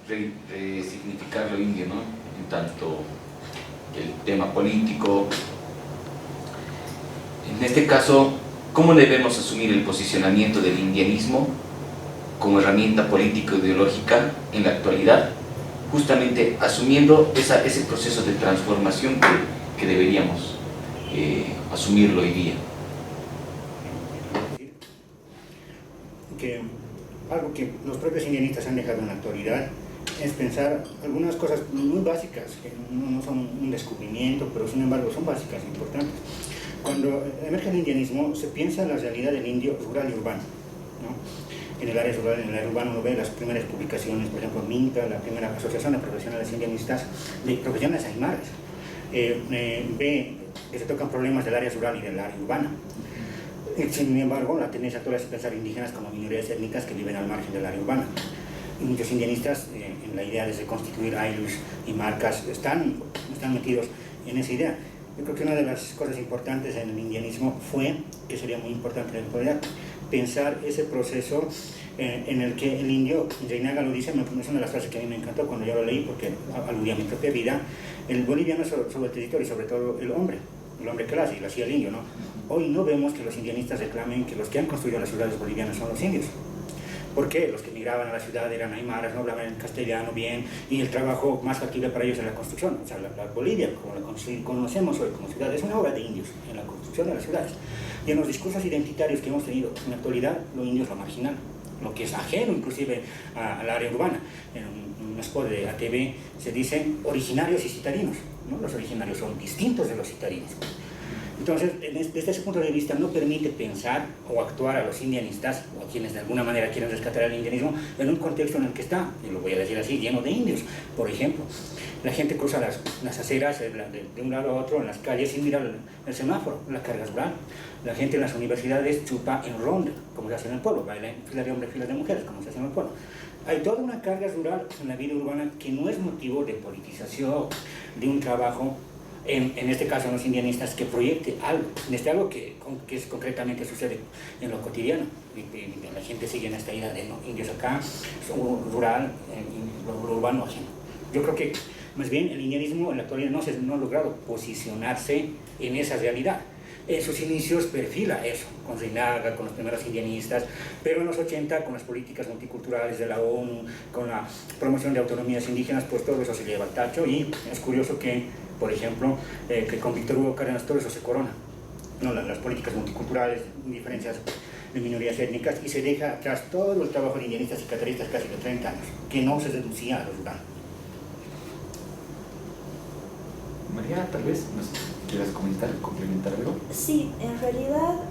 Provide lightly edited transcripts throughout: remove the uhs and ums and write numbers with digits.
resignificar lo indio, ¿no? En tanto el tema político. En este caso, ¿cómo debemos asumir el posicionamiento del indianismo como herramienta político-ideológica en la actualidad? Justamente asumiendo ese proceso de transformación que deberíamos asumirlo hoy día. Que algo que los propios indianistas han dejado en la actualidad es pensar algunas cosas muy básicas, que no son un descubrimiento, pero sin embargo son básicas e importantes. Cuando emerge el indianismo, se piensa en la realidad del indio rural y urbano, ¿no? En el área rural, en el área urbana, uno ve las primeras publicaciones, por ejemplo, MINTA, la primera asociación de profesionales indianistas, de profesionales aymaras, ve que se tocan problemas del área rural y del área urbana. Sin embargo, la tendencia actual es pensar indígenas como minorías étnicas que viven al margen del área urbana. Y muchos indianistas, en la idea de constituir aylus y marcas, están metidos en esa idea. Yo creo que una de las cosas importantes en el indianismo fue, que sería muy importante en la actualidad, pensar ese proceso en el que el indio, Reinaga lo dice, es una de las frases que a mí me encantó cuando yo lo leí, porque aludía a mi propia vida, el boliviano sobre el territorio y sobre todo el hombre que lo hace, y lo hacía el indio, ¿no? Hoy no vemos que los indianistas reclamen que los que han construido las ciudades bolivianas son los indios. ¿Por qué? Los que migraban a la ciudad eran aymaras, no hablaban el castellano bien, y el trabajo más factible para ellos era la construcción. O sea, la Bolivia, como la conocemos hoy como ciudad, es una obra de indios en la construcción de las ciudades. Y en los discursos identitarios que hemos tenido en la actualidad, los indios lo marginan, lo que es ajeno inclusive al área urbana. En un spot de ATV se dice originarios y citarinos, ¿no? Los originarios son distintos de los citarinos. Entonces, desde ese punto de vista, no permite pensar o actuar a los indianistas, o a quienes de alguna manera quieren rescatar el indianismo, en un contexto en el que está, y lo voy a decir así, lleno de indios. Por ejemplo, la gente cruza las aceras de un lado a otro en las calles sin mirar el semáforo, la carga rural. La gente en las universidades chupa en ronda, como se hace en el pueblo, baila en fila de hombres, fila de mujeres, como se hace en el pueblo. Hay toda una carga rural en la vida urbana que no es motivo de politización, de un trabajo, en este caso en los indianistas, que proyecte algo, algo que concretamente sucede en lo cotidiano. La gente sigue en esta idea de no, indios acá, son rural, lo urbano ajeno. Yo creo que más bien el indianismo en la actualidad no ha logrado posicionarse en esa realidad. En sus inicios perfila eso, con Reinaga, con los primeros indianistas, pero en los 80, con las políticas multiculturales de la ONU, con la promoción de autonomías indígenas, pues todo eso se lleva al tacho, y es curioso que, por ejemplo, que con Víctor Hugo Cárdenas todo eso se corona, ¿no? Las políticas multiculturales, diferencias de minorías étnicas, y se deja atrás todo el trabajo de indianistas y cataristas casi de 30 años, que no se reducía a lo rural. María, tal vez nos quieras comentar, complementar algo. Sí, en realidad,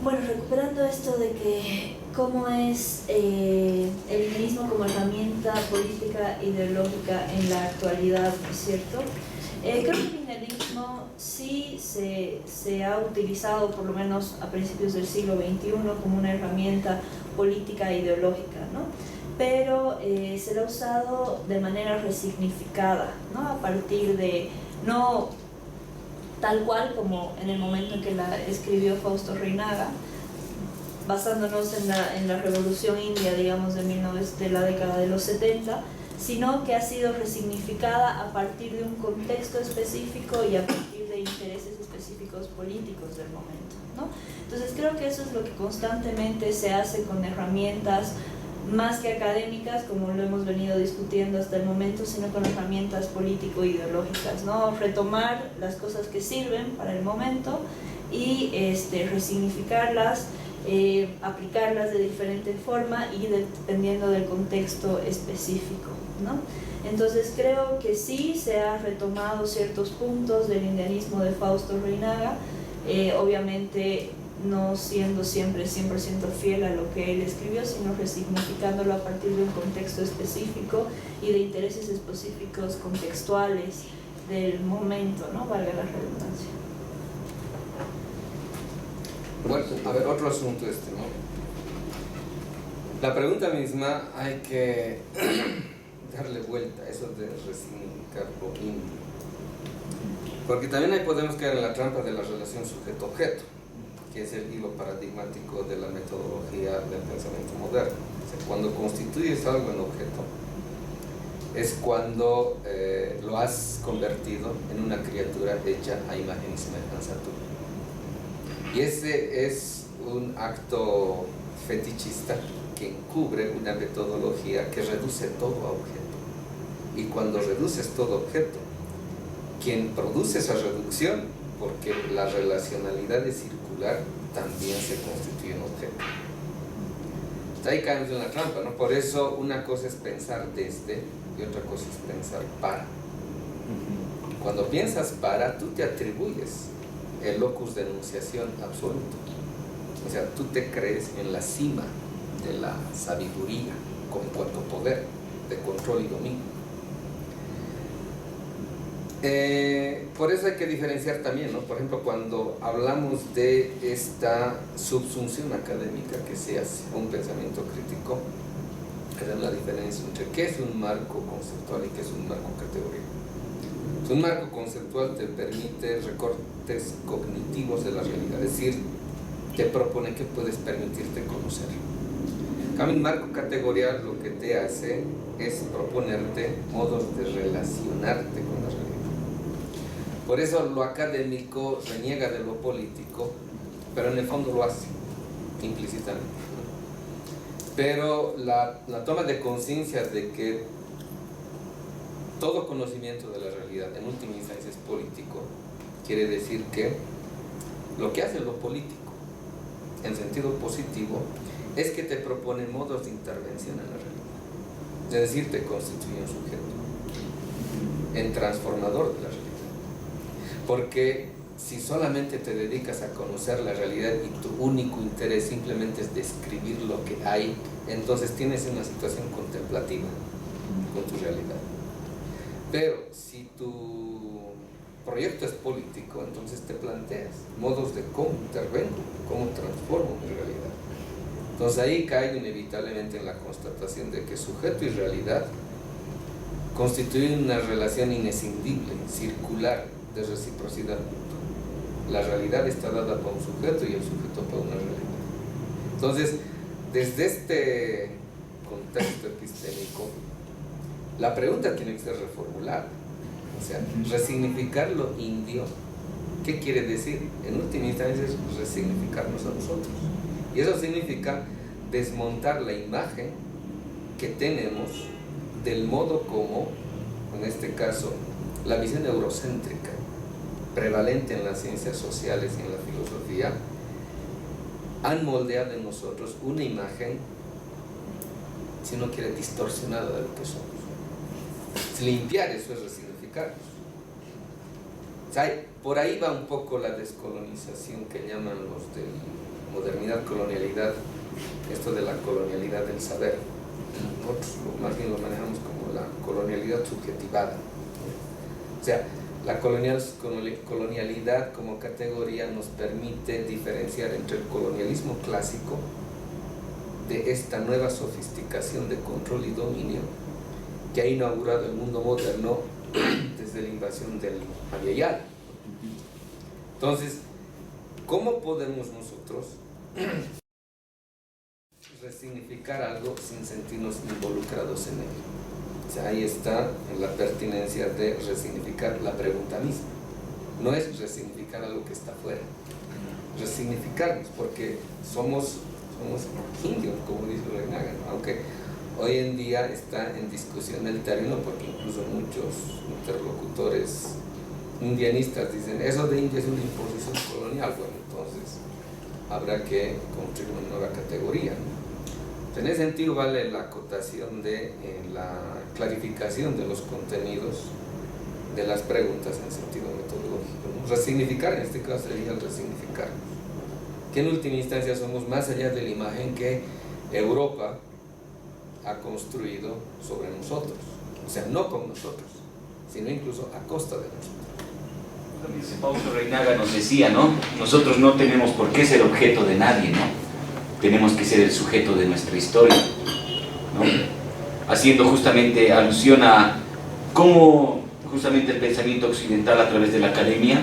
bueno, recuperando esto de que cómo es el indianismo como herramienta política ideológica en la actualidad, ¿no es cierto? Creo que el indianismo sí se ha utilizado, por lo menos a principios del siglo XXI, como una herramienta política e ideológica, ¿no? Pero se lo ha usado de manera resignificada, ¿no? A partir de, no tal cual como en el momento en que la escribió Fausto Reinaga, basándonos en la revolución india, digamos, de la década de los 70, sino que ha sido resignificada a partir de un contexto específico y a partir de intereses específicos políticos del momento, ¿no? Entonces creo que eso es lo que constantemente se hace con herramientas más que académicas, como lo hemos venido discutiendo hasta el momento, sino con herramientas político-ideológicas, ¿no? Retomar las cosas que sirven para el momento y resignificarlas, aplicarlas de diferente forma y dependiendo del contexto específico, ¿no? Entonces creo que sí se ha retomado ciertos puntos del indianismo de Fausto Reinaga, obviamente no siendo siempre 100% fiel a lo que él escribió, sino resignificándolo a partir de un contexto específico y de intereses específicos contextuales del momento, ¿no? Valga la redundancia. Bueno, a ver, otro asunto ¿no? La pregunta misma hay que darle vuelta a eso de resignificar lo indio. Porque también ahí podemos caer en la trampa de la relación sujeto-objeto, que es el hilo paradigmático de la metodología del pensamiento moderno. O Cuando constituyes algo en objeto, es cuando lo has convertido en una criatura hecha a imagen y semejanza tuya. Y ese es un acto fetichista que encubre una metodología que reduce todo a objeto. Y cuando reduces todo objeto, quien produce esa reducción, porque la relacionalidad es circular, también se constituye en objeto. Ahí caemos en la trampa, ¿no? Por eso una cosa es pensar desde y otra cosa es pensar para. Cuando piensas para, tú te atribuyes el locus de enunciación absoluto. O sea, tú te crees en la cima de la sabiduría en cuanto a poder de control y dominio. Por eso hay que diferenciar también, ¿no? Por ejemplo, cuando hablamos de esta subsunción académica que se hace a un pensamiento crítico, hay la diferencia entre qué es un marco conceptual y qué es un marco categorial. Un marco conceptual te permite recortes cognitivos de la realidad, es decir, te propone que puedes permitirte conocer. En cambio, un marco categorial lo que te hace es proponerte modos de relacionarte con la realidad. Por eso lo académico reniega de lo político, pero en el fondo lo hace implícitamente. Pero la toma de conciencia de que todo conocimiento de la realidad en última instancia es político, quiere decir que lo que hace lo político en sentido positivo es que te propone modos de intervención en la realidad, es decir, te constituye un sujeto en transformador de la realidad. Porque si solamente te dedicas a conocer la realidad y tu único interés simplemente es describir lo que hay, entonces tienes una situación contemplativa con tu realidad. Pero si tu proyecto es político, entonces te planteas modos de cómo intervengo, cómo transformo mi realidad. Entonces ahí caigo inevitablemente en la constatación de que sujeto y realidad constituyen una relación inescindible, circular, de reciprocidad mutua. La realidad está dada por un sujeto y el sujeto por una realidad. Entonces, desde este contexto epistémico, la pregunta tiene que ser reformulada. O sea, resignificar lo indio, ¿qué quiere decir? En última instancia es resignificarnos a nosotros. Y eso significa desmontar la imagen que tenemos del modo como, en este caso, la visión eurocéntrica prevalente en las ciencias sociales y en la filosofía han moldeado en nosotros una imagen, si uno quiere, distorsionada de lo que somos. Limpiar eso es resignificarnos. O sea, por ahí va un poco la descolonización que llaman los de modernidad, colonialidad, esto de la colonialidad del saber. Nosotros más bien lo manejamos como la colonialidad subjetivada. O sea, la colonialidad como categoría nos permite diferenciar entre el colonialismo clásico de esta nueva sofisticación de control y dominio que ha inaugurado el mundo moderno desde la invasión del Aviala. Entonces, ¿cómo podemos nosotros resignificar algo sin sentirnos involucrados en él? O sea, ahí está la pertinencia de resignificar la pregunta misma. No es resignificar algo que está afuera, resignificarnos, porque somos indios, como dice Reinaga, ¿no? Aunque hoy en día está en discusión el término, porque incluso muchos interlocutores indianistas dicen, eso de indio es una imposición colonial. Bueno, entonces habrá que construir una nueva categoría, ¿no? En ese sentido vale la acotación de la clarificación de los contenidos de las preguntas en sentido metodológico, ¿no? Resignificar, en este caso sería el resignificarnos, que en última instancia somos más allá de la imagen que Europa ha construido sobre nosotros, o sea, no con nosotros, sino incluso a costa de nosotros. Fausto Reinaga nos decía, ¿no? Nosotros no tenemos por qué ser objeto de nadie, ¿no? Tenemos que ser el sujeto de nuestra historia, ¿no? Haciendo justamente alusión a cómo justamente el pensamiento occidental a través de la academia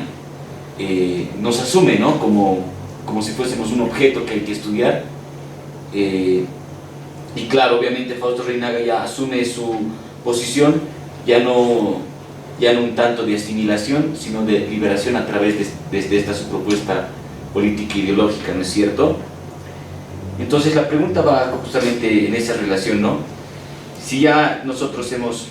nos asume, ¿no? como si fuésemos un objeto que hay que estudiar, Y claro, obviamente Fausto Reinaga ya asume su posición, ya no un tanto de asimilación, sino de liberación a través de esta su propuesta política ideológica, ¿no es cierto? Entonces la pregunta va justamente en esa relación, ¿no? Si ya nosotros hemos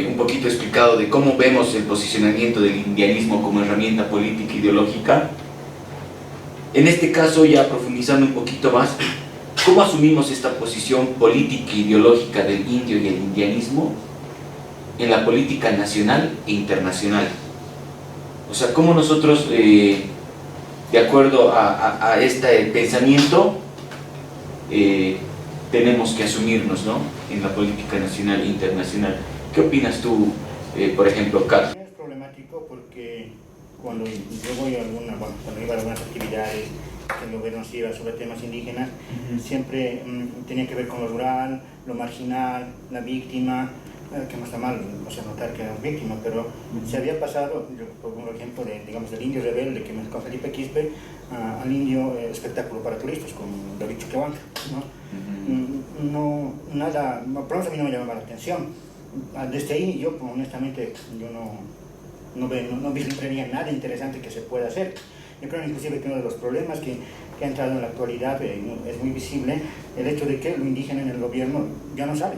un poquito explicado de cómo vemos el posicionamiento del indianismo como herramienta política e ideológica, en este caso, ya profundizando un poquito más, ¿cómo asumimos esta posición política e ideológica del indio y el indianismo en la política nacional e internacional? O sea, ¿cómo nosotros, de acuerdo a este pensamiento, tenemos que asumirnos, ¿no?, en la política nacional e internacional? ¿Qué opinas tú, por ejemplo, Kat? Es problemático porque cuando yo voy a cuando iba a algunas actividades que el gobierno se iba sobre temas indígenas, siempre tenía que ver con lo rural, lo marginal, la víctima, que no está mal, o sea, notar que era víctima, pero se había pasado, yo pongo el ejemplo del indio rebelde que me con Felipe Quispe, al indio espectáculo para turistas, con David Choquehuanca, ¿no? No, nada, por lo menos a mí no me llamaba la atención. Desde ahí yo, honestamente, yo no vislumbraría nada interesante que se pueda hacer. Yo creo inclusive que uno de los problemas que ha entrado en la actualidad es muy visible el hecho de que lo indígena en el gobierno ya no sale,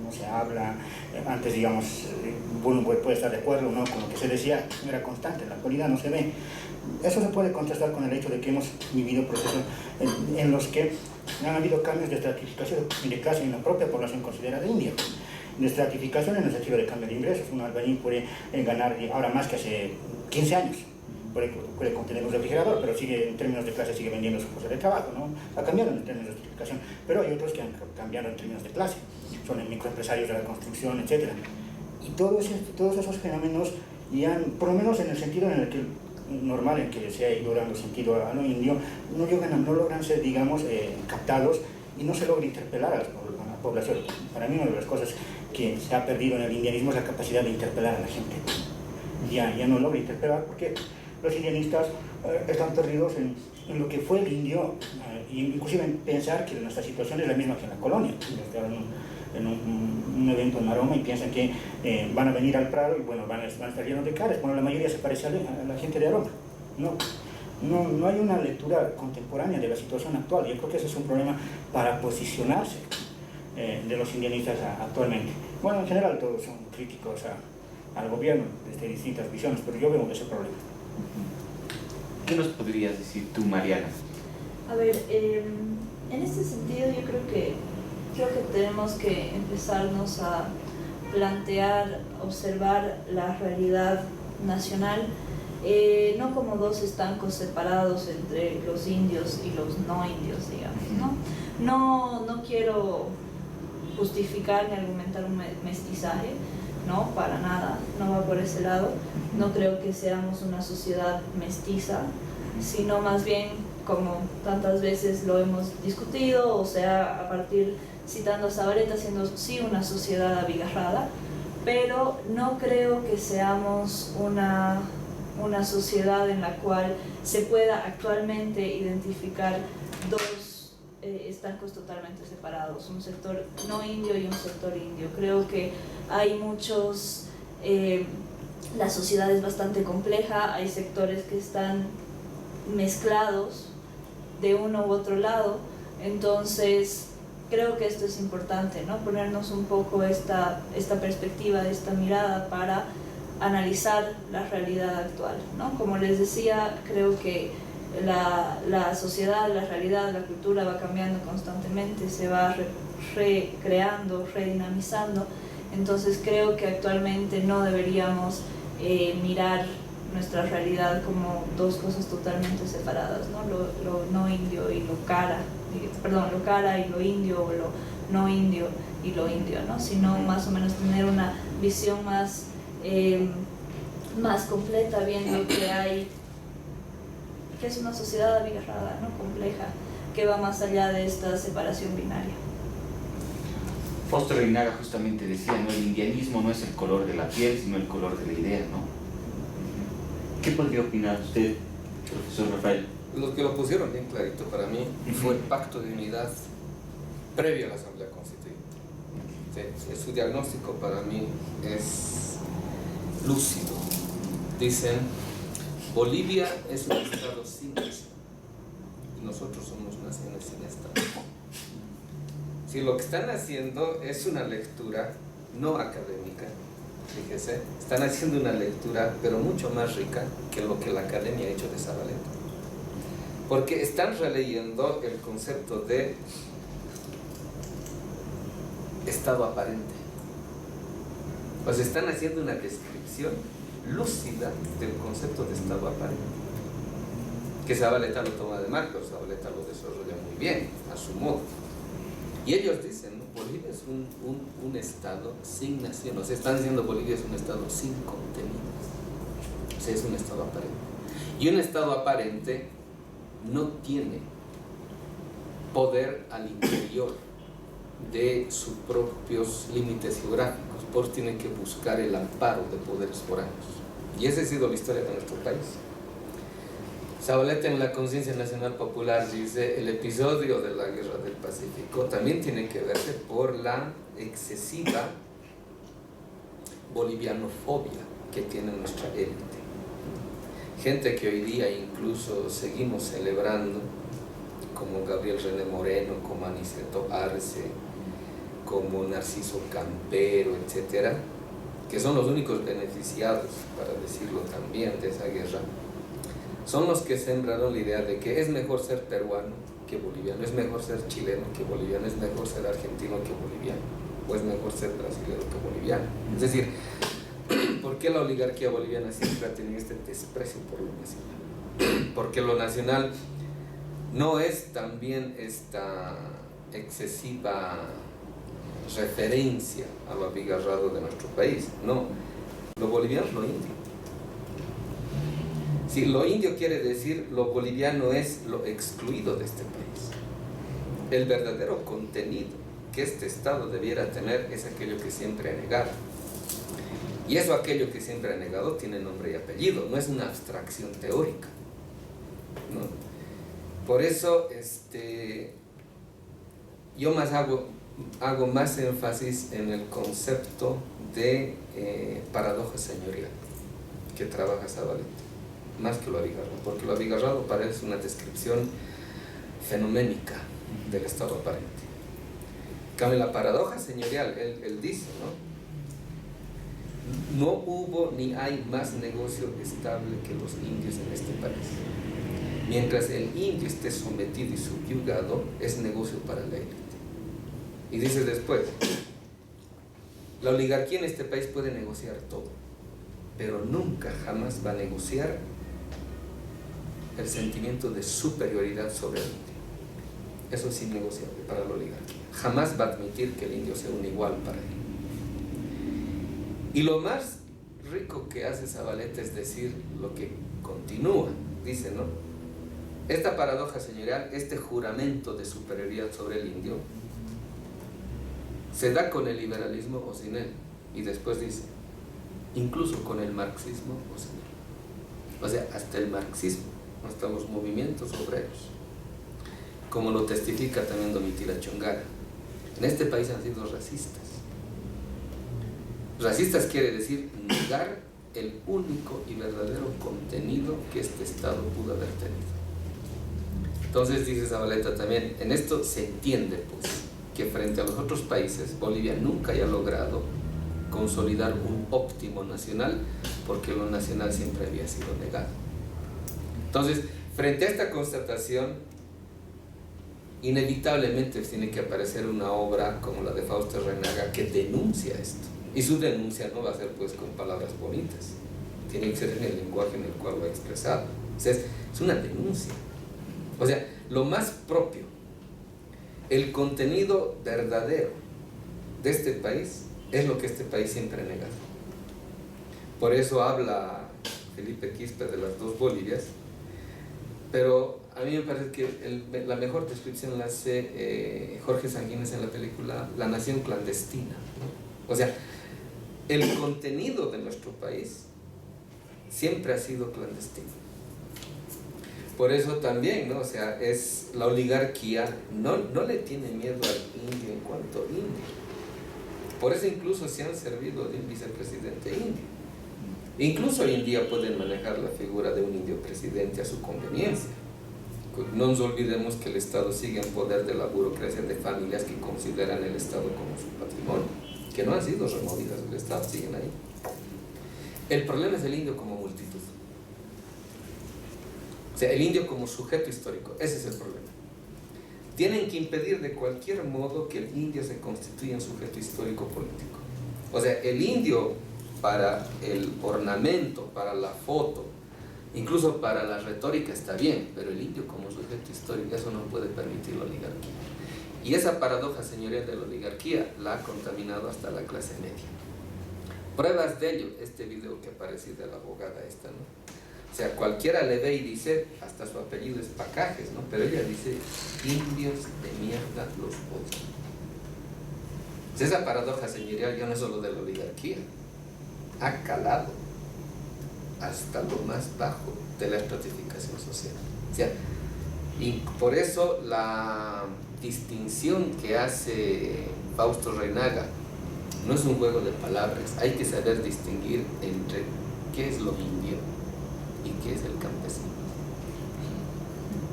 no se habla. Antes, digamos, uno puede estar de acuerdo, ¿no?, con lo que se decía, era constante, en la actualidad no se ve. Eso se puede contrastar con el hecho de que hemos vivido procesos en los que han habido cambios de estratificación de clase en la propia población considerada india. De estratificación en el sentido de cambio de ingresos. Un albañil puede ganar ahora más que hace 15 años, puede contener un refrigerador, pero sigue, en términos de clase sigue vendiendo su cosa de trabajo, ¿no? Ha cambiado en términos de estratificación, pero hay otros que han cambiado en términos de clase, son el microempresarios de la construcción, etc. Y todos esos fenómenos, ya, por lo menos en el sentido en el que normal en que se ha ido dando sentido a lo indio, no logran ser, digamos, captados y no se logra interpelar a la población. Para mí una de las cosas que se ha perdido en el indianismo es la capacidad de interpelar a la gente. Ya no logra interpelar porque los indianistas están perdidos en lo que fue el indio, inclusive en pensar que nuestra situación es la misma que en la colonia. En un evento en Maroma y piensan que van a venir al Prado y bueno, van a estar llenos de caras. Bueno, la mayoría se parece a la gente de Aroma. No hay una lectura contemporánea de la situación actual. Yo creo que ese es un problema para posicionarse de los indianistas actualmente. Bueno, en general todos son críticos al gobierno desde distintas visiones, pero yo veo ese problema. ¿Qué nos podrías decir tú, Mariana? A ver, en este sentido yo creo que tenemos que empezarnos a plantear, observar la realidad nacional, no como dos estancos separados entre los indios y los no indios, digamos, ¿no? No quiero justificar ni argumentar un mestizaje, no, para nada, no va por ese lado. No creo que seamos una sociedad mestiza, sino más bien, como tantas veces lo hemos discutido, o sea, a partir, citando a Zabaleta, siendo sí una sociedad abigarrada, pero no creo que seamos una sociedad en la cual se pueda actualmente identificar dos estancos totalmente separados, un sector no indio y un sector indio. Creo que hay muchos, la sociedad es bastante compleja, hay sectores que están mezclados de uno u otro lado, entonces creo que esto es importante, ¿no? Ponernos un poco esta perspectiva, esta mirada para analizar la realidad actual, ¿no? Como les decía, creo que la sociedad, la realidad, la cultura va cambiando constantemente, se va recreando, redinamizando, entonces creo que actualmente no deberíamos mirar nuestra realidad como dos cosas totalmente separadas, ¿no? Lo no indio y lo cara y lo indio, o lo no indio y lo indio, ¿no? Sino más o menos tener una visión más completa, viendo que es una sociedad abigarrada, ¿no? Compleja, que va más allá de esta separación binaria. Fausto Reinaga justamente decía, ¿no?, el indianismo no es el color de la piel, sino el color de la idea, ¿no? ¿Qué podría opinar usted, profesor Rafael? Los que lo pusieron bien clarito para mí fue el pacto de unidad previo a la Asamblea Constituyente. Sí, su diagnóstico para mí es lúcido. Dicen, Bolivia es un estado sin nación y nosotros somos naciones sin estado. Si lo que están haciendo es una lectura no académica, fíjese, están haciendo una lectura pero mucho más rica que lo que la academia ha hecho de Zabaleta, porque están releyendo el concepto de estado aparente. O sea, están haciendo una descripción lúcida del concepto de estado aparente, que Zabaleta lo toma de Marx, pero Zabaleta lo desarrolla muy bien a su modo. Y ellos dicen, ¿no? Bolivia es un estado sin nación. O sea, están diciendo Bolivia es un estado sin contenido. O sea, es un estado aparente. Y un estado aparente no tiene poder al interior de sus propios límites geográficos, por tiene que buscar el amparo de poderes foráneos. Y esa ha sido la historia de nuestro país. Zabaleta en la Conciencia Nacional Popular dice, el episodio de la Guerra del Pacífico también tiene que verse por la excesiva bolivianofobia que tiene nuestra élite. Gente que hoy día incluso seguimos celebrando, como Gabriel René Moreno, como Aniceto Arce, como Narciso Campero, etcétera, que son los únicos beneficiados, para decirlo también, de esa guerra, son los que sembraron la idea de que es mejor ser peruano que boliviano, es mejor ser chileno que boliviano, es mejor ser argentino que boliviano, o es mejor ser brasileño que boliviano. Es decir, ¿por qué la oligarquía boliviana siempre ha tenido este desprecio por lo nacional? Porque lo nacional no es también esta excesiva referencia a lo abigarrado de nuestro país, no, lo boliviano es lo indio. Si lo indio quiere decir lo boliviano es lo excluido de este país. El verdadero contenido que este Estado debiera tener es aquello que siempre ha negado. Y eso, aquello que siempre ha negado, tiene nombre y apellido, no es una abstracción teórica, ¿no? Por eso yo más hago más énfasis en el concepto de paradoja señorial que trabaja Zabaleta, más que lo abigarrado, porque lo abigarrado parece una descripción fenoménica del estado aparente. En cambio, la paradoja señorial, él dice, no hubo ni hay más negocio estable que los indios en este país. Mientras el indio esté sometido y subyugado, es negocio para la élite. Y dice después, la oligarquía en este país puede negociar todo, pero nunca jamás va a negociar el sentimiento de superioridad sobre el indio. Eso es innegociable para la oligarquía. Jamás va a admitir que el indio sea un igual para él. Y lo más rico que hace Zabaleta es decir lo que continúa. Dice, ¿no? Esta paradoja señorial, este juramento de superioridad sobre el indio, se da con el liberalismo o sin él. Y después dice, incluso con el marxismo o sin él. O sea, hasta el marxismo, hasta los movimientos obreros, como lo testifica también Domitila Chongara. En este país han sido racistas. Racistas quiere decir negar el único y verdadero contenido que este Estado pudo haber tenido. Entonces dice Zabaleta también, en esto se entiende pues que frente a los otros países, Bolivia nunca haya logrado consolidar un óptimo nacional, porque lo nacional siempre había sido negado. Entonces, frente a esta constatación, inevitablemente tiene que aparecer una obra como la de Fausto Reinaga que denuncia esto. Y su denuncia no va a ser pues con palabras bonitas, tiene que ser en el lenguaje en el cual lo ha expresado. O sea, es una denuncia. O sea, lo más propio, el contenido verdadero de este país es lo que este país siempre ha negado. Por eso habla Felipe Quispe de las dos Bolivias, pero a mí me parece que la mejor descripción la hace Jorge Sanguínez en la película La Nación Clandestina, ¿no? O sea, el contenido de nuestro país siempre ha sido clandestino. Por eso también, ¿no? O sea, es la oligarquía no le tiene miedo al indio en cuanto indio. Por eso incluso se han servido de un vicepresidente indio. Incluso hoy en día pueden manejar la figura de un indio presidente a su conveniencia. No nos olvidemos que el Estado sigue en poder de la burocracia de familias que consideran el Estado como su patrimonio, que no han sido removidas del Estado, siguen ahí. El problema es el indio como multitud. O sea, el indio como sujeto histórico, ese es el problema. Tienen que impedir de cualquier modo que el indio se constituya en sujeto histórico político. O sea, el indio para el ornamento, para la foto, incluso para la retórica está bien, pero el indio como sujeto histórico, eso no puede permitir la oligarquía. Y esa paradoja señorial de la oligarquía la ha contaminado hasta la clase media. Pruebas de ello, este video que apareció de la abogada esta, ¿no? O sea, cualquiera le ve y dice, hasta su apellido es Pacajes, ¿no? Pero ella dice, indios de mierda los odio. O sea, esa paradoja señorial ya no es solo de la oligarquía, ha calado hasta lo más bajo de la estratificación social. O sea, y por eso la distinción que hace Fausto Reinaga no es un juego de palabras, hay que saber distinguir entre qué es lo indio y qué es el campesino.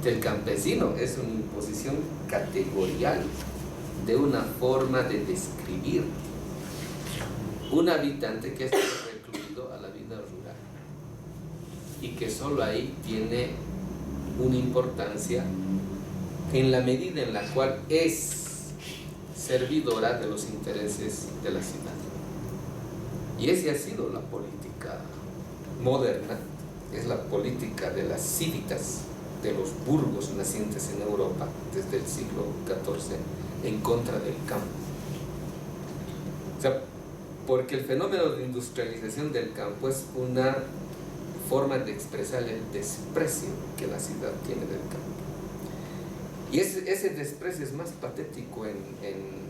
El campesino es una imposición categorial de una forma de describir un habitante que está recluido a la vida rural y que solo ahí tiene una importancia en la medida en la cual es servidora de los intereses de la ciudad. Y esa ha sido la política moderna, es la política de las civitas, de los burgos nacientes en Europa desde el siglo XIV en contra del campo. O sea, porque el fenómeno de industrialización del campo es una forma de expresar el desprecio que la ciudad tiene del campo. Y ese desprecio es más patético en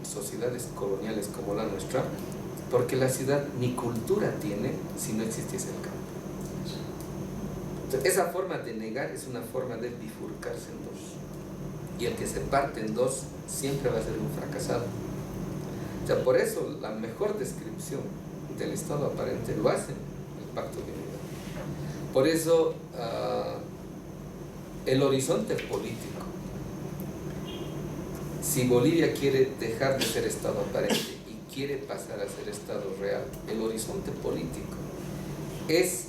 sociedades coloniales como la nuestra, porque la ciudad ni cultura tiene si no existiese el campo. Entonces, esa forma de negar es una forma de bifurcarse en dos. Y el que se parte en dos siempre va a ser un fracasado. O sea, por eso la mejor descripción del estado aparente lo hace el Pacto de Unidad. Por eso el horizonte político, si Bolivia quiere dejar de ser estado aparente y quiere pasar a ser estado real, el horizonte político es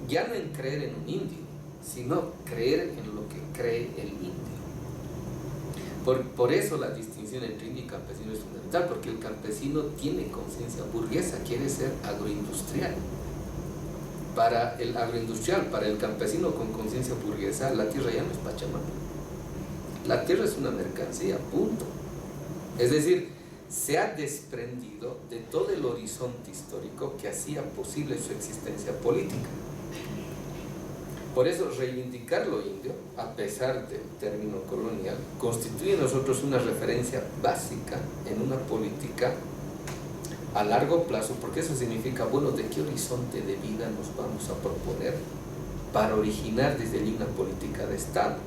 ya no en creer en un indio, sino creer en lo que cree el indio. Por eso la distinción entre indio y campesino es fundamental, porque el campesino tiene conciencia burguesa, quiere ser agroindustrial. Para el agroindustrial, para el campesino con conciencia burguesa, la tierra ya no es Pachamama. La tierra es una mercancía, punto. Es decir, se ha desprendido de todo el horizonte histórico que hacía posible su existencia política. Por eso reivindicar lo indio, a pesar del término colonial, constituye en nosotros una referencia básica en una política a largo plazo, porque eso significa, bueno, ¿de qué horizonte de vida nos vamos a proponer para originar desde allí una política de Estado?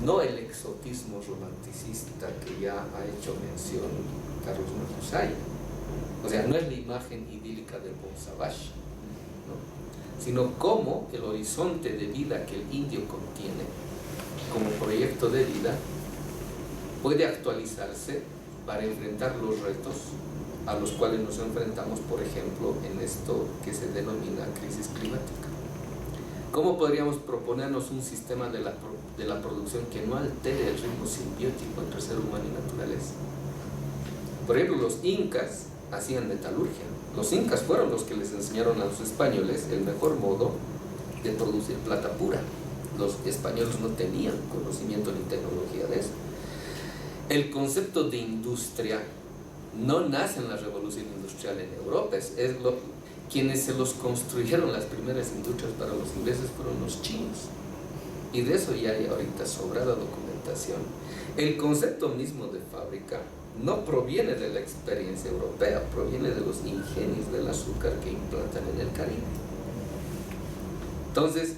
No el exotismo romanticista que ya ha hecho mención Carlos Macusay. O sea, no es la imagen idílica del Bon Savage, ¿no? Sino cómo el horizonte de vida que el indio contiene como proyecto de vida puede actualizarse para enfrentar los retos a los cuales nos enfrentamos, por ejemplo, en esto que se denomina crisis climática. ¿Cómo podríamos proponernos un sistema de la producción que no altere el ritmo simbiótico entre ser humano y naturaleza? Por ejemplo, los incas hacían metalurgia. Los incas fueron los que les enseñaron a los españoles el mejor modo de producir plata pura. Los españoles no tenían conocimiento ni tecnología de eso. El concepto de industria no nace en la revolución industrial en Europa, quienes se los construyeron las primeras industrias para los ingleses fueron los chinos, y de eso ya hay ahorita sobrada documentación. El concepto mismo de fábrica no proviene de la experiencia europea, proviene de los ingenios del azúcar que implantan en el Caribe. Entonces,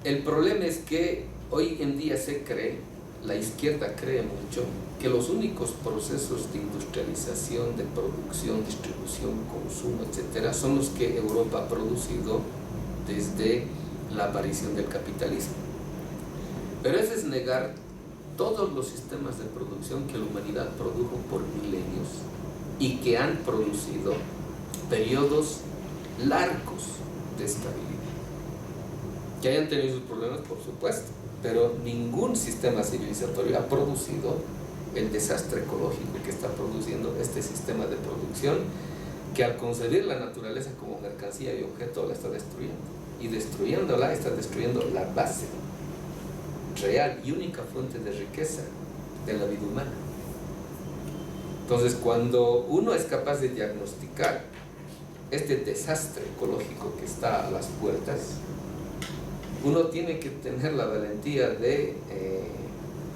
El problema es que hoy en día se cree, la izquierda cree mucho, que los únicos procesos de industrialización, de producción, distribución, consumo, etcétera, son los que Europa ha producido desde la aparición del capitalismo. Pero eso es negar todos los sistemas de producción que la humanidad produjo por milenios y que han producido periodos largos de estabilidad. Que hayan tenido sus problemas, por supuesto, pero ningún sistema civilizatorio ha producido el desastre ecológico que está produciendo este sistema de producción, que al concebir la naturaleza como mercancía y objeto la está destruyendo. Y destruyéndola está destruyendo la base real y única fuente de riqueza de la vida humana. Entonces, cuando uno es capaz de diagnosticar este desastre ecológico que está a las puertas, uno tiene que tener la valentía de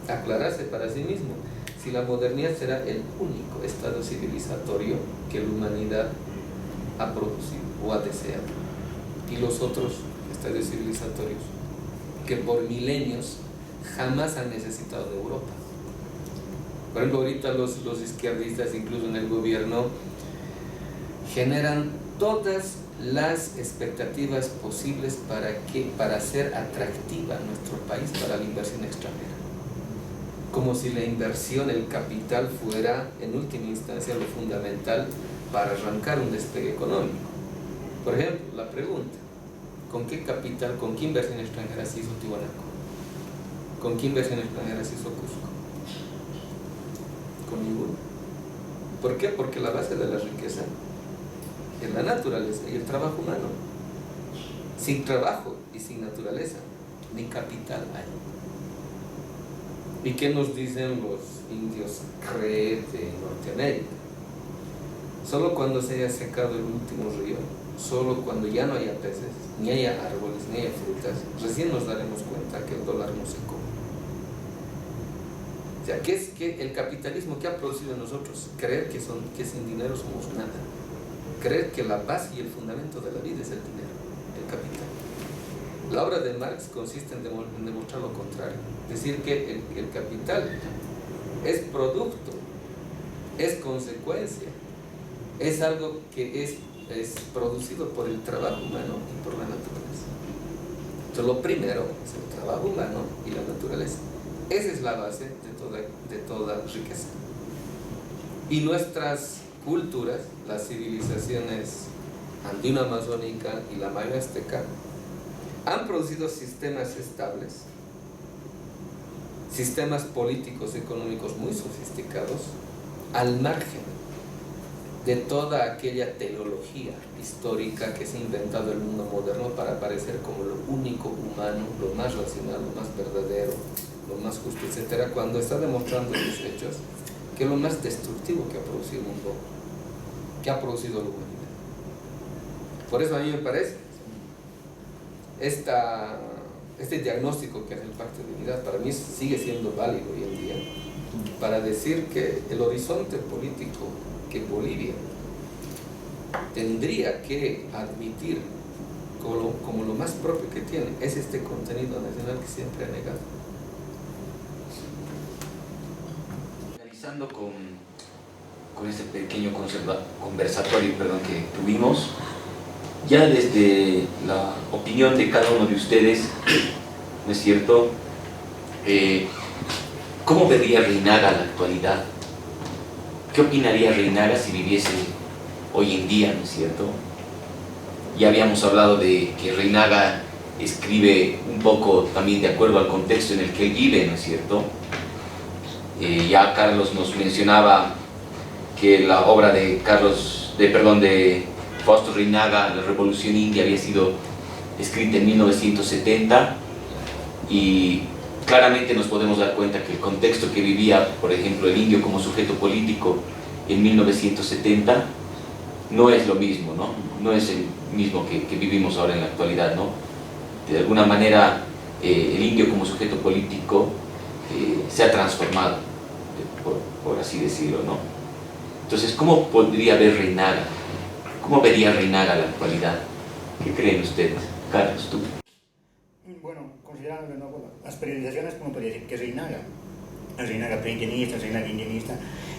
aclararse para sí mismo si la modernidad será el único estado civilizatorio que la humanidad ha producido o ha deseado, y los otros estados civilizatorios que por milenios jamás han necesitado de Europa. Por ejemplo, ahorita los izquierdistas, incluso en el gobierno, generan todas las expectativas posibles para hacer atractiva nuestro país para la inversión extranjera. Como si la inversión, el capital, fuera en última instancia lo fundamental para arrancar un despegue económico. Por ejemplo, la pregunta: ¿con qué capital, con qué inversión extranjera se hizo Tiwanaku? ¿Con qué inversión extranjera se hizo Cusco? Con ninguna. ¿Por qué? Porque la base de la riqueza es la naturaleza y el trabajo humano. Sin trabajo y sin naturaleza, ni capital hay. ¿Y qué nos dicen los indios Cree de Norteamérica? Solo cuando se haya secado el último río, solo cuando ya no haya peces, ni haya árboles, ni haya frutas, recién nos daremos cuenta que el dólar no se come. O sea, ¿qué es que el capitalismo que ha producido en nosotros? Creer que sin dinero somos nada. Creer que la base y el fundamento de la vida es el dinero, el capital. La obra de Marx consiste en demostrar lo contrario. Decir que el capital es producto, es consecuencia, es algo que es producido por el trabajo humano y por la naturaleza. Entonces, lo primero es el trabajo humano y la naturaleza. Esa es la base de toda riqueza. Y nuestras culturas, las civilizaciones andino-amazónica y la maya azteca, han producido sistemas estables, sistemas políticos, económicos muy sofisticados, al margen de toda aquella teleología histórica que se ha inventado el mundo moderno para parecer como lo único humano, lo más racional, lo más verdadero, lo más justo, etcétera, cuando está demostrando en los hechos que es lo más destructivo que ha producido el mundo, que ha producido la humanidad. Por eso a mí me parece este diagnóstico que hace el Pacto de Unidad para mí sigue siendo válido hoy en día, para decir que el horizonte político que Bolivia tendría que admitir como lo más propio que tiene es este contenido nacional que siempre ha negado. Finalizando con este pequeño conversatorio que tuvimos, ya desde la opinión de cada uno de ustedes, ¿no es cierto? ¿Cómo vería Reinaga la actualidad? ¿Qué opinaría Reinaga si viviese hoy en día, ¿no es cierto? Ya habíamos hablado de que Reinaga escribe un poco también de acuerdo al contexto en el que él vive, ¿no es cierto? Ya Carlos nos mencionaba que la obra de Fausto Reinaga, La Revolución India, había sido escrita en 1970 y claramente nos podemos dar cuenta que el contexto que vivía, por ejemplo, el indio como sujeto político en 1970 no es lo mismo, ¿no? No es el mismo que vivimos ahora en la actualidad, ¿no? De alguna manera el indio como sujeto político se ha transformado, por así decirlo, ¿no? Entonces, ¿cómo podría ver Reinaga? ¿Cómo vería Reinaga la actualidad? ¿Qué creen ustedes? Carlos, tú. Bueno, considerando de nuevo las periodizaciones, como podría decir que es Reinaga. El Reinaga pre-indianista, el Reinaga indianista,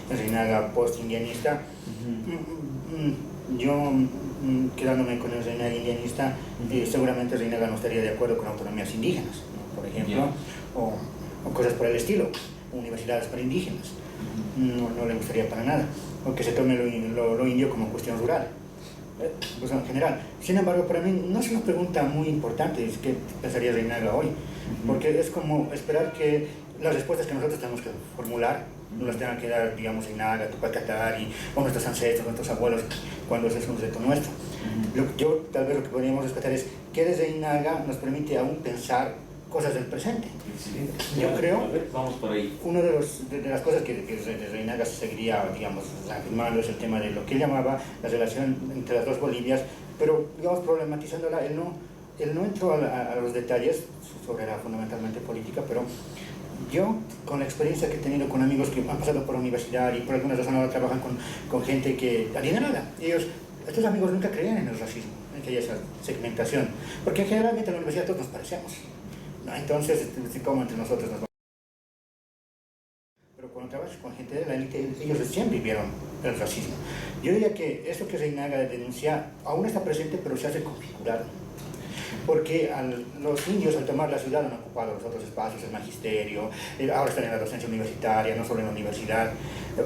el Reinaga post-indianista. Yo, quedándome con el Reinaga indianista, seguramente Reinaga no estaría de acuerdo con autonomías indígenas, ¿no? Por ejemplo, o cosas por el estilo, universidades para indígenas. No le gustaría para nada, o que se tome lo indio como cuestión rural, pues en general. Sin embargo, para mí no es una pregunta muy importante, es que pensaría Reinaga hoy, porque es como esperar que las respuestas que nosotros tenemos que formular no las tengan que dar, digamos, Reinaga, Tupac Katari, o nuestros ancestros, nuestros abuelos, cuando ese es un reto nuestro. Tal vez lo que podríamos respetar es que desde Reinaga nos permite aún pensar cosas del presente. Yo creo, vamos por ahí. una de las cosas que Reinaga seguiría, digamos, afirmando es el tema de lo que él llamaba la relación entre las dos Bolivias, pero, digamos, problematizándola. Él no entró a los detalles sobre la fundamentalmente política, pero yo, con la experiencia que he tenido con amigos que han pasado por la universidad y por alguna razón ahora trabajan con gente que adinerada, estos amigos nunca creían en el racismo, en que haya esa segmentación, porque generalmente en la universidad todos nos parecemos, ¿no? Entonces, como entre nosotros nos... Pero cuando trabajas con gente de la élite, ellos recién vivieron el racismo. Yo diría que eso que Reinaga denuncia aún está presente, pero se hace configurado. Porque los indios al tomar la ciudad han ocupado los otros espacios, el magisterio, ahora están en la docencia universitaria, no solo en la universidad.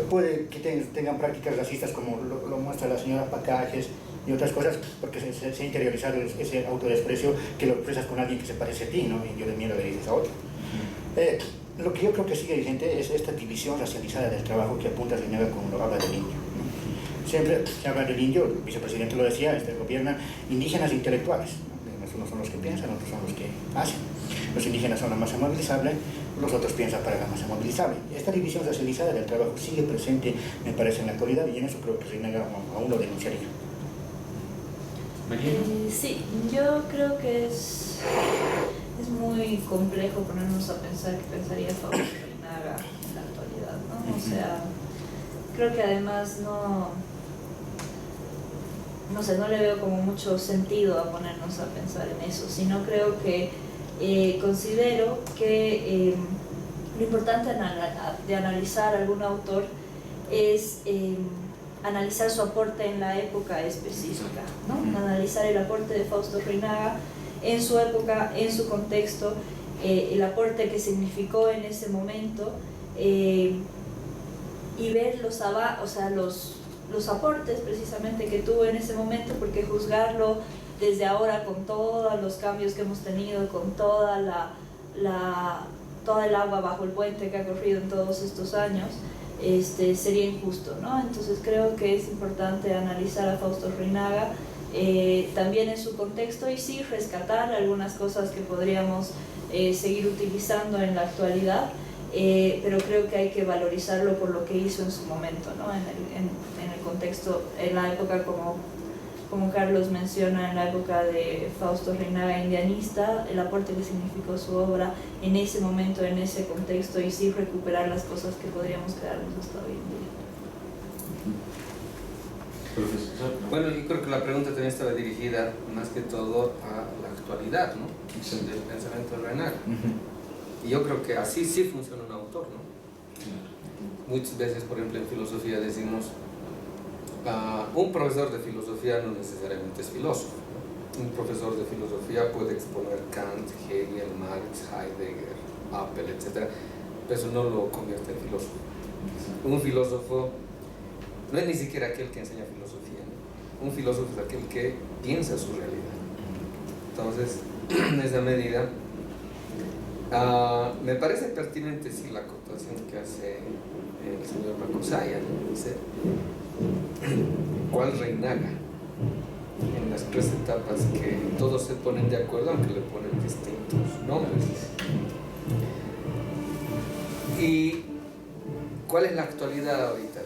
Puede que tengan prácticas racistas como lo muestra la señora Pacajes y otras cosas, porque se ha interiorizado ese autodesprecio que lo expresas con alguien que se parece a ti, ¿no? Y yo de miedo le dices a otro. Lo que yo creo que sigue vigente es esta división racializada del trabajo que apunta Reinaga cuando habla del indio, ¿no? Siempre se habla del indio, el vicepresidente lo decía, gobiernan indígenas intelectuales, ¿no? Unos son los que piensan, otros son los que hacen. Los indígenas son la masa movilizable, los otros piensan para la masa movilizable. Esta división racializada del trabajo sigue presente, me parece, en la actualidad, y en eso creo que Reinaga aún lo denunciaría. Sí, yo creo que es muy complejo ponernos a pensar qué pensaría Fausto Reinaga en la actualidad, ¿no? O sea, creo que además no sé, no le veo como mucho sentido a ponernos a pensar en eso, sino creo que considero que lo importante de analizar a algún autor es analizar su aporte en la época específica, ¿no? Analizar el aporte de Fausto Reinaga en su época, en su contexto, el aporte que significó en ese momento, y ver los aportes precisamente que tuvo en ese momento, porque juzgarlo desde ahora con todos los cambios que hemos tenido, con toda el agua bajo el puente que ha corrido en todos estos años, sería injusto, ¿no? Entonces creo que es importante analizar a Fausto Reinaga también en su contexto, y sí rescatar algunas cosas que podríamos seguir utilizando en la actualidad, pero creo que hay que valorizarlo por lo que hizo en su momento, ¿no? En el contexto, en la época, como Carlos menciona, en la época de Fausto Reinaga indianista, el aporte que significó su obra en ese momento, en ese contexto, y sí recuperar las cosas que podríamos quedarnos hasta hoy en día. Bueno, yo creo que la pregunta también estaba dirigida más que todo a la actualidad, ¿no? Del pensamiento de Reinaga. Y yo creo que así sí funciona un autor, ¿no? Muchas veces, por ejemplo, en filosofía decimos, un profesor de filosofía no necesariamente es filósofo, ¿no? Un profesor de filosofía puede exponer Kant, Hegel, Marx, Heidegger, Apple, etc. Pero eso no lo convierte en filósofo. Un filósofo no es ni siquiera aquel que enseña filosofía, ¿no? Un filósofo es aquel que piensa su realidad. Entonces, en esa medida, me parece pertinente sí la acotación que hace el señor Macosaya, ¿no? Dice, ¿cuál Reinaga? En las tres etapas que todos se ponen de acuerdo, aunque le ponen distintos nombres. ¿Y cuál es la actualidad ahorita?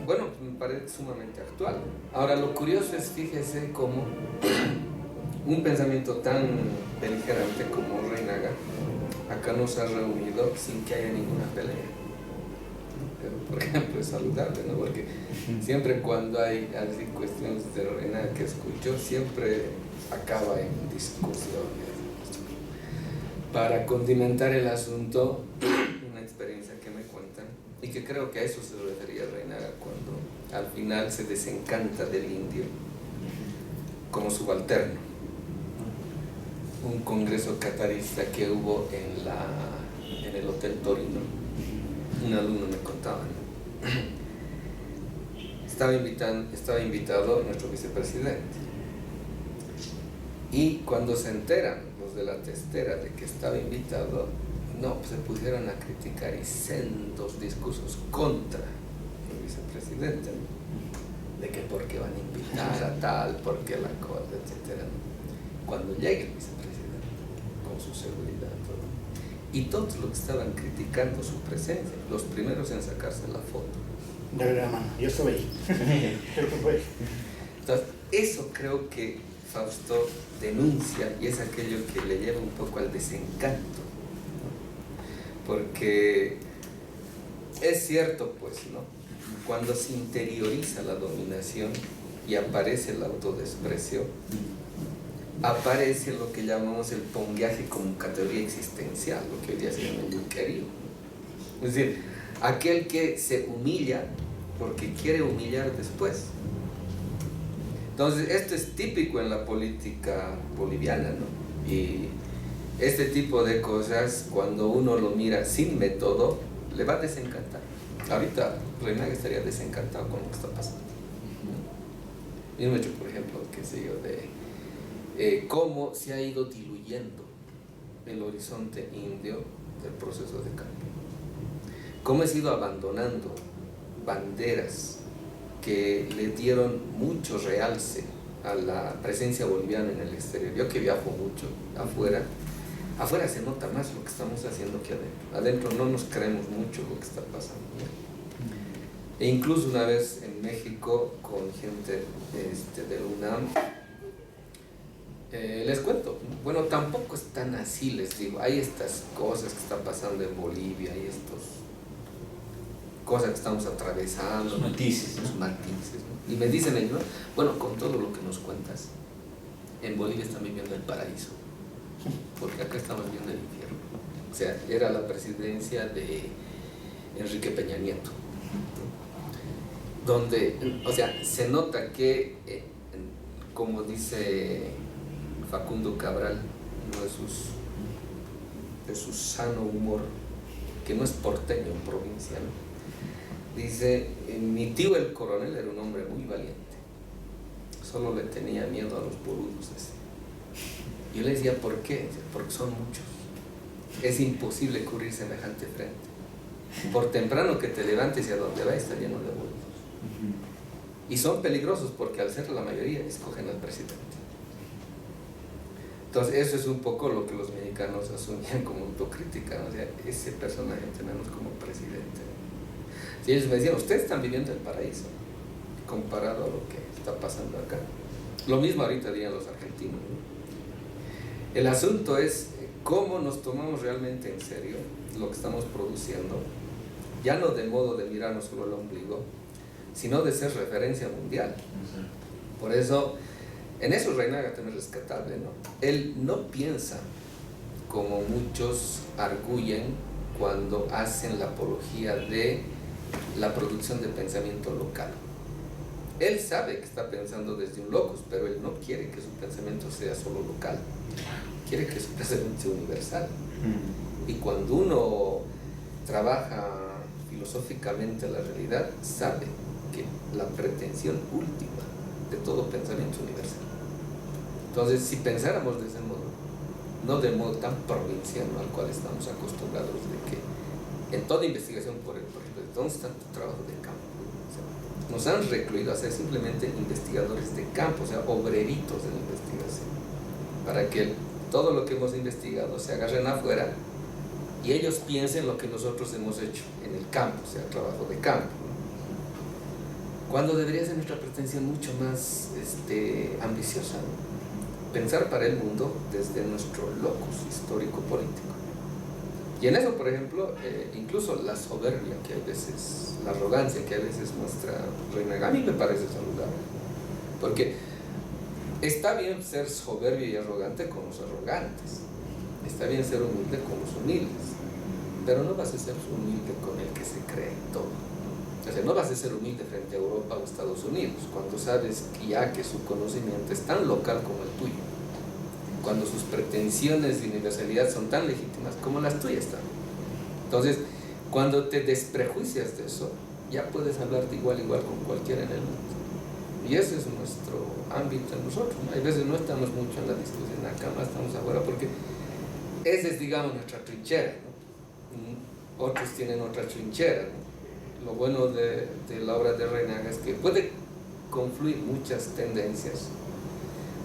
Bueno, me parece sumamente actual. Ahora, lo curioso es, fíjese cómo un pensamiento tan beligerante como Reinaga acá nos ha reunido sin que haya ninguna pelea. Pero, por ejemplo, es saludable, ¿no? Porque siempre cuando hay así cuestiones de Reinaga que escucho, siempre acaba en discusiones. Para condimentar el asunto, una experiencia que me cuentan, y que creo que a eso se refería Reinaga cuando al final se desencanta del indio como subalterno. Un congreso catarista que hubo en el Hotel Torino, un alumno me contaba, estaba invitado nuestro vicepresidente, y cuando se enteran los de la testera de que estaba invitado, pues se pusieron a criticar y sendos discursos contra el vicepresidente, de que por qué van a invitar a tal, por qué la cosa, etc. Cuando llegue el vicepresidente con su seguridad, todo, y todos los que estaban criticando su presencia, los primeros en sacarse la foto. De verdad, mano, yo estuve ahí. Creo que fue. Entonces, eso creo que Fausto denuncia, y es aquello que le lleva un poco al desencanto, ¿no? Porque es cierto, pues, ¿no? Cuando se interioriza la dominación y aparece el autodesprecio, aparece lo que llamamos el pongueaje como categoría existencial, lo que hoy día se llama el yuquerío. Es decir, aquel que se humilla porque quiere humillar después. Entonces, esto es típico en la política boliviana, ¿no? Y este tipo de cosas, cuando uno lo mira sin método, le va a desencantar. Ahorita Reinaga estaría desencantado con lo que está pasando. Y un hecho, por ejemplo, qué sé yo, de cómo se ha ido diluyendo el horizonte indio del proceso de cambio. Cómo se ha ido abandonando banderas que le dieron mucho realce a la presencia boliviana en el exterior. Yo que viajo mucho afuera se nota más lo que estamos haciendo que adentro. Adentro no nos creemos mucho lo que está pasando, ¿no? E incluso una vez en México con gente de la UNAM, les cuento, bueno, tampoco es tan así, les digo, hay estas cosas que están pasando en Bolivia, hay estas cosas que estamos atravesando, los matices, ¿no? Y me dicen ellos, bueno, con todo lo que nos cuentas, en Bolivia están viviendo el paraíso, porque acá estamos viviendo el infierno. O sea, era la presidencia de Enrique Peña Nieto, donde, o sea, se nota que, como dice Facundo Cabral, uno de su sano humor, que no es porteño, provinciano, dice, mi tío el coronel era un hombre muy valiente, solo le tenía miedo a los boludos. Yo le decía, ¿por qué? Decía, porque son muchos, es imposible cubrir semejante frente, por temprano que te levantes y a donde vayas está lleno de boludos. Y son peligrosos porque al ser la mayoría escogen al presidente. Entonces eso es un poco lo que los mexicanos asumían como autocrítica, ¿no? O sea, ese personaje tenemos como presidente. Si ellos me decían, ustedes están viviendo el paraíso comparado a lo que está pasando acá. Lo mismo ahorita dirían los argentinos, ¿no? El asunto es cómo nos tomamos realmente en serio lo que estamos produciendo, ya no de modo de mirarnos solo el ombligo, sino de ser referencia mundial. Por eso, en eso Reinaga también es rescatable, ¿no? Él no piensa como muchos arguyen cuando hacen la apología de la producción de pensamiento local. Él sabe que está pensando desde un locus, pero él no quiere que su pensamiento sea solo local, quiere que su pensamiento sea universal. Y cuando uno trabaja filosóficamente la realidad, sabe que la pretensión última de todo pensamiento universal. Entonces, si pensáramos de ese modo, no de modo tan provinciano al cual estamos acostumbrados, de que en toda investigación, por ejemplo, ¿dónde está tu trabajo de campo? O sea, nos han recluido a ser simplemente investigadores de campo, o sea, obreritos de la investigación, para que todo lo que hemos investigado se agarren afuera y ellos piensen lo que nosotros hemos hecho en el campo, o sea, trabajo de campo. Cuando debería ser nuestra pretensión mucho más ambiciosa, ¿no? Pensar para el mundo desde nuestro locus histórico-político. Y en eso, por ejemplo, incluso la soberbia que a veces, la arrogancia que a veces muestra Reinaga, a mí me parece saludable. Porque está bien ser soberbio y arrogante con los arrogantes, Está bien ser humilde con los humildes, pero no vas a ser humilde con el que se cree todo. O sea, no vas a ser humilde frente a Europa o Estados Unidos cuando sabes ya que su conocimiento es tan local como el tuyo, cuando sus pretensiones de universalidad son tan legítimas como las tuyas también. Entonces, cuando te desprejuicias de eso, ya puedes hablar de igual a igual con cualquiera en el mundo. Y ese es nuestro ámbito en nosotros, ¿no? Hay veces no estamos mucho en la discusión acá, más estamos afuera, porque esa es, digamos, nuestra trinchera, ¿no? Otros tienen otra trinchera, ¿no? Lo bueno de la obra de Reinaga es que puede confluir muchas tendencias,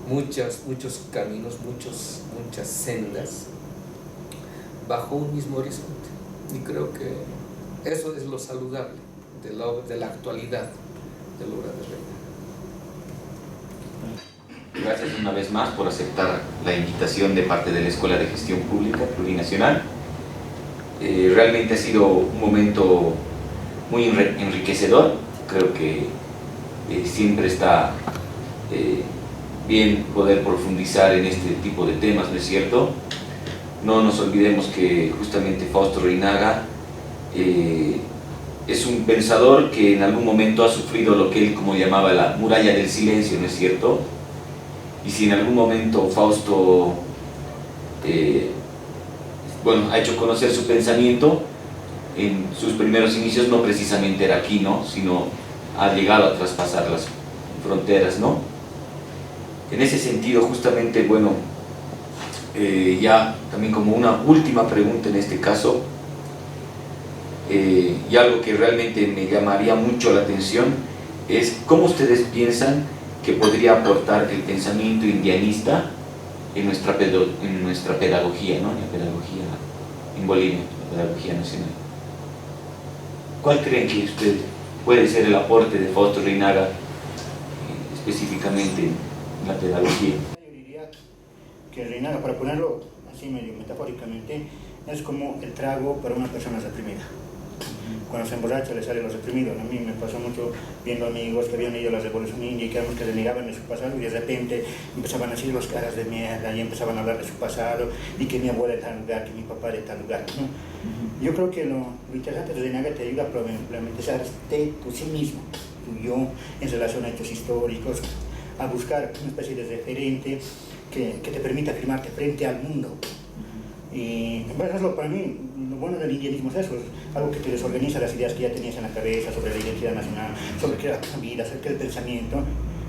muchos caminos, muchas sendas bajo un mismo horizonte. Y creo que eso es lo saludable de la actualidad de la obra de Reinaga. Gracias una vez más por aceptar la invitación de parte de la Escuela de Gestión Pública Plurinacional. Realmente ha sido un momento muy enriquecedor. Creo que siempre está bien poder profundizar en este tipo de temas, ¿no es cierto? No nos olvidemos que justamente Fausto Reinaga es un pensador que en algún momento ha sufrido lo que él como llamaba la muralla del silencio, ¿no es cierto? Y si en algún momento Fausto ha hecho conocer su pensamiento, en sus primeros inicios no precisamente era aquí, ¿no? Sino ha llegado a traspasar las fronteras, ¿no? En ese sentido, justamente, ya también como una última pregunta en este caso, y algo que realmente me llamaría mucho la atención es cómo ustedes piensan que podría aportar el pensamiento indianista en nuestra pedagogía, ¿no? En la pedagogía en Bolivia, la pedagogía nacional. ¿Cuál creen que usted puede ser el aporte de Fausto Reinaga específicamente en la pedagogía? Yo diría que Reinaga, para ponerlo así medio metafóricamente, es como el trago para una persona reprimida. Cuando se emborracha le sale lo reprimido. A mí me pasó mucho viendo amigos que habían ido a la Revolución India y que renegaban de su pasado y de repente empezaban a decir los caras de mierda y empezaban a hablar de su pasado y que mi abuela de tal lugar, que mi papá de tal lugar, ¿no? Yo creo que lo interesante de Reinaga te ayuda a problematizarte tú sí mismo, tu yo, en relación a hechos históricos, a buscar una especie de referente que te permita afirmarte frente al mundo. Y bueno, para mí, lo bueno del indianismo es eso, es algo que te desorganiza las ideas que ya tenías en la cabeza sobre la identidad nacional, sobre qué era la vida, sobre qué es el pensamiento,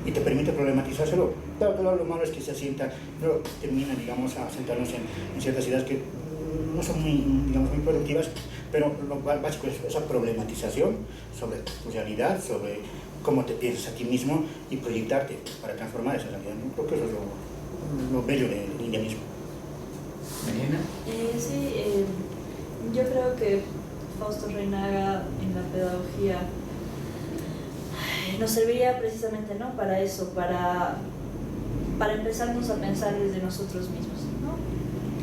y te permite problematizárselo. Claro, lo malo es que se asienta, pero termina, digamos, a sentarnos en ciertas ideas que no son muy productivas, pero lo básico es esa problematización sobre tu realidad, sobre cómo te piensas a ti mismo y proyectarte para transformar esa realidad. Yo creo que eso es lo bello del indianismo. Mariana. Sí, yo creo que Fausto Reinaga en la pedagogía nos serviría precisamente, ¿no? Para eso, para empezarnos a pensar desde nosotros mismos, ¿no?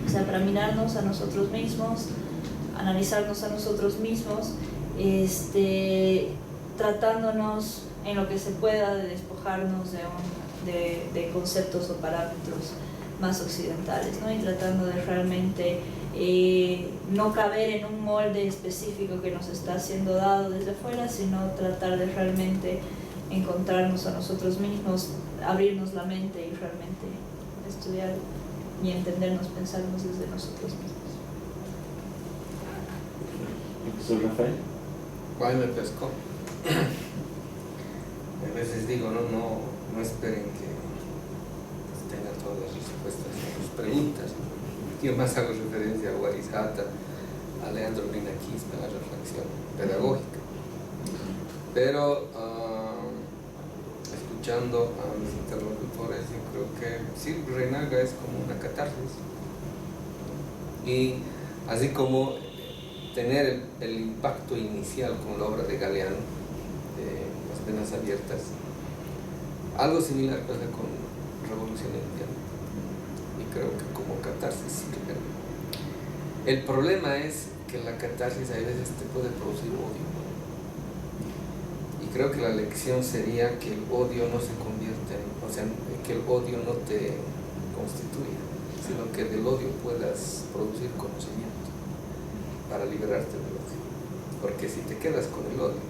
O sea, para mirarnos a nosotros mismos, analizarnos a nosotros mismos, tratándonos en lo que se pueda de despojarnos de conceptos o parámetros más occidentales, ¿no? Y tratando de realmente no caber en un molde específico que nos está siendo dado desde afuera, sino tratar de realmente encontrarnos a nosotros mismos, abrirnos la mente y realmente estudiar y entendernos, pensarnos desde nosotros mismos. Profesor Rafael. Guay, me pescó. A veces digo, no esperen que tengan todas las respuestas a sus preguntas. Yo más hago referencia a Warisata, a Leandro Lina Quispe, a la reflexión pedagógica. Pero escuchando a mis interlocutores, yo creo que sí, Reinaga es como una catarsis. Y así como tener el impacto inicial con la obra de Galeano, de Las Venas Abiertas, algo similar pasa con Revolución Indiana. Y creo que como catarsis sirve. El problema es que la catarsis a veces te puede producir odio. Y creo que la lección sería que el odio no se convierta que el odio no te constituya, sino que del odio puedas producir conocimiento para liberarte del odio. Porque si te quedas con el odio,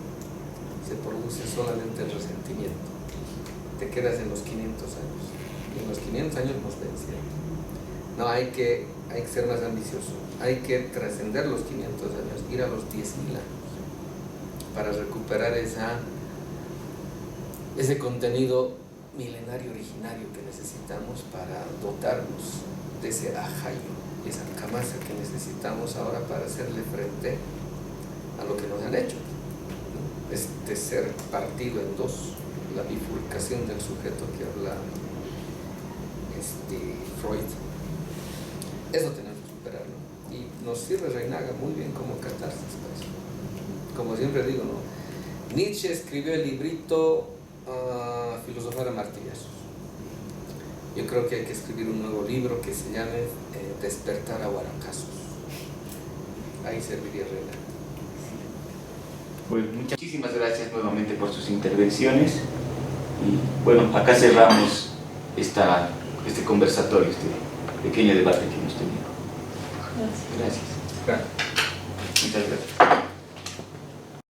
se produce solamente el resentimiento. Te quedas en los 500 años. Y en los 500 años nos vencieron. No, hay que ser más ambicioso. Hay que trascender los 500 años, ir a los 10.000 años, para recuperar ese contenido milenario originario que necesitamos para dotarnos de ese ajayo, esa camasa que necesitamos ahora para hacerle frente a lo que nos han hecho. Este ser partido en dos, la bifurcación del sujeto que habla Freud. Eso tenemos que superarlo. Y nos sirve Reinaga muy bien como catarsis para eso. Como siempre digo, ¿no? Nietzsche escribió el librito Filosofar a martillazos. Yo creo que hay que escribir un nuevo libro que se llame Despertar a guaracazos. Ahí serviría Reinaga. Pues muchísimas gracias nuevamente por sus intervenciones y bueno, acá cerramos este conversatorio, este pequeño debate que hemos tenido. Gracias. Gracias. Muchas gracias.